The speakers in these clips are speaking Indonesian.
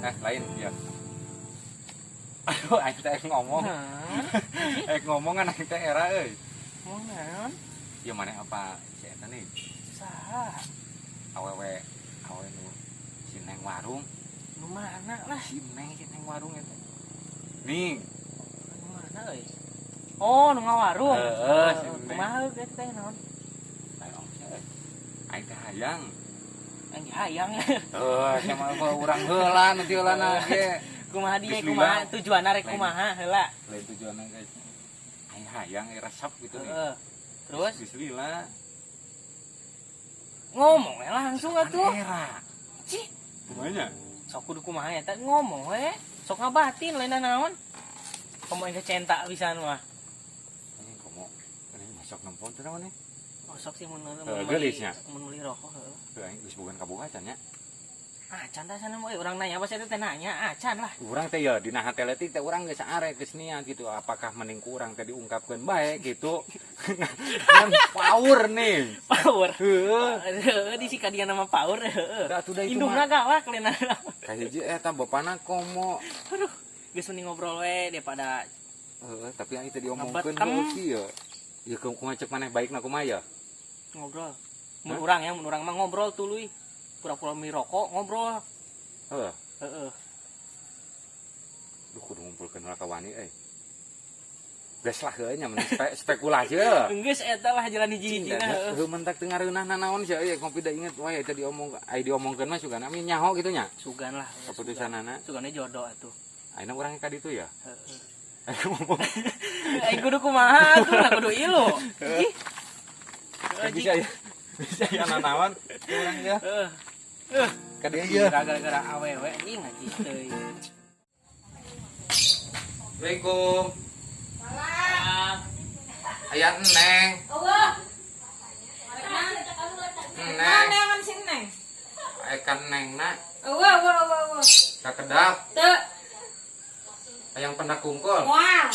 Lain ya. Aduh, aing teh ngomong. Ngomong kan aing teh era euy. Ngomong naon? Ya mana apa si eta nih? Saha? Awewe nu si Neng warung. Nu mana lah? Si Neng warung eta. Ning. Nu mana euy? Oh, nu ngawarung. Heeh, si Neng. Kumaha geus teh naon? Aing teh hayang. Aing hayang. Sama urang heula nu ti heulana ge. Kumaha dia kumaha tujuanna rek kumaha heula? Lain tujuanna guys. Aing hayang resep gitu nih. Terus bismillah. Ngomong we langsung atuh. Era. Cih, Gimana? sok kudu kumaha eta ngomong we. Sok ngabatin lain naon. Komo engke cinta pisan mah. Ini komo ini masuk nempon teh naon nih? Oh, sok sih mun gelisnya. mun meuli rokok heuh. Teu aing geus bogan kaboga can nya. Acan teh sana mah urang nanya apa saya teh nanya acan lah. Urang teh ya dina hate leutik teh urang geus arek geus niat gitu. Apakah mending kurang teh diungkapkeun bae gitu. Kan power nih. Power. Heueuh. Di sika dia nama power heueuh. Da atuh da itu Indungna mah. galak leuna. Ka hiji eta bapana komo. Aduh, geus mending ngobrol we daripada Tapi yang itu diomongkeun Ngebetem. heuh kieu. Ya kumaha cek maneh baikna kumaha ya? ngobrol. Mun urang ya, mun urang mah ngobrol tuluy. Pura-pura mi rokok ngobrol. Heeh. Heeh. Duh kudu ngumpulkeun heula ka wani euy. Geus lah heuh nya mending spekulasi heuh. Geus eta lah jalan hiji-hijina heeh. Heuh mentak teu ngareunahna naon sia euy ngopi da inget wae eta diomongkeun mah sugan ami nyaho kitu nya. Sugan lah. Keputusanana. Sugane jodoh atuh. Ayeuna urang ka ditu ya. Heeh. Ayo ngomong. Aing kudu kumaha atuh lah kudu ilu. Ih. Bisa ya. Bisa ya nanawan urang ya. Heeh. Ka dieu ieu. Gara-gara awewe anjing ngaji teuy. Assalamualaikum. Salam. Aya Neng. Eueuh. Neng. Neangan sing Neng. Aya kan Nengna Eueuh. kakedap Teu, hayang pendak kungkul. moal.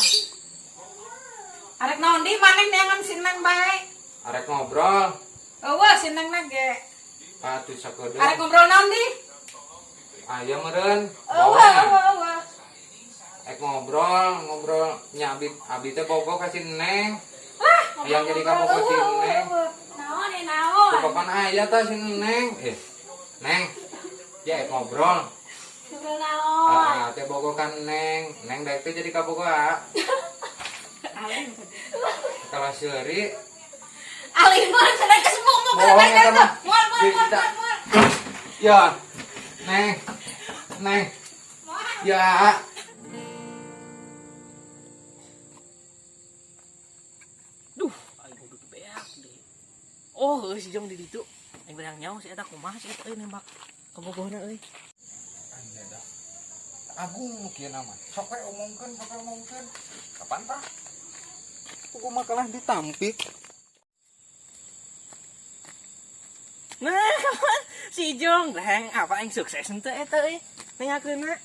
Arek naon di maneh neangan sing Neng bae. Arek ngobrol. Eueuh, sing Neng ge. Atuh sakedeuk. Arek ngobrol naon di? Aya meureun. Eueuh. Ek ngobrol nya abi teh bogo ka si Neng. Lah, Hayang jadi kabogo si Neng. naon ya naon? Kapan aya tah si Neng? Neng. Ya ek ngobrol. Ngobrol naon? Teh bogo kan Neng. Neng daek teh jadi kabogo ah. Alin. Kalau seuri Alin mah cenah kesebuk nu Bohong eta mah. Moal. ya. Neng. Ya. Duh, aing kudu beak deh. Oh, si Jong di ditu. Aing bereang nyaho si eta kumaha si eta nembak kabogohna euy. Agung kieu nama. Sok we omongkeun. Kapan tah? Kudu mah kalah ditampik. Nah, kapan si Jong reng apa aing sukses henteu eta euy. Nengakeunna.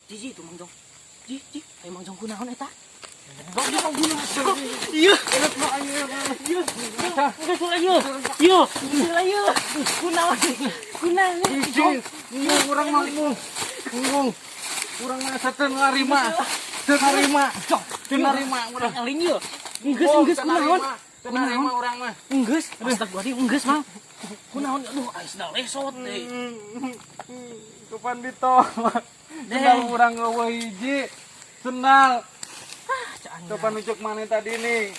Ji tuh Mang Jong. Ji, ayo Mang Jong kunaon eta? Bang Jong kunaon? Iya, enak mah ayo. Iya. Geus ayo. Yo, ayo. Kunaon? Ini urang mah ngomong. Urang mah teu narima. Teu narima urang. Aling yo. Geus kunaon? Teu narima urang mah. Geus, astagfirullah, geus Mang. Kunaon? Aduh, ais da lesot deui. Kapan ditolak? Sendal urang eueuh hiji. Sendal. Kapan ucuk maneh tadi nih?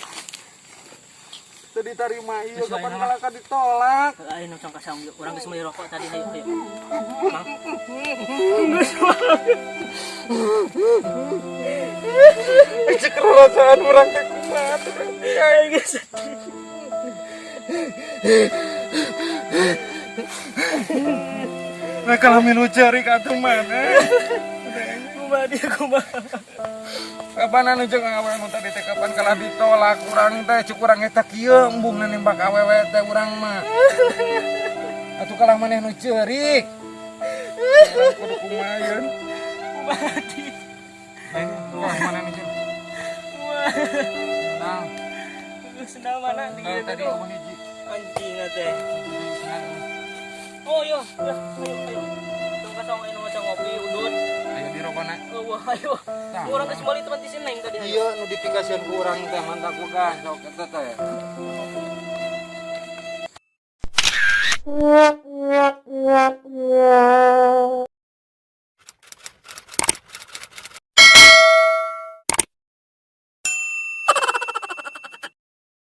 Teu ditarima ieu kapan kalah ka ditolak? Ayo nongcong ka saung urang geus meuli rokok tadi hayu. Mang. Cek rasaan urang teh kumaha teh. Ayo geus. Nah kalau milu cari ka teu mana? Kumaha. Kapan anu jeung awewe nu tadi teh kapan kalah ditolak urang teh cuk urang eta kieu embungna nembak awewe teh urang mah. Atuh kalah maneh nu ceurik. Urang kudu kumaha yeun? Kumaha di? Wah mana nu ceurik? Nah, Geus sendal mana nah, tadi dieu eueuh hiji. anjing teh. Oh iya, ya, ayo. Tunggu kasang ayo macam ngopi udut. Ayo di rokona. Oh, wah, ayo. Orang kasih mali teman tisin neng tadi. Iya notifikasian kurang teh mantap bukan sok eta teh.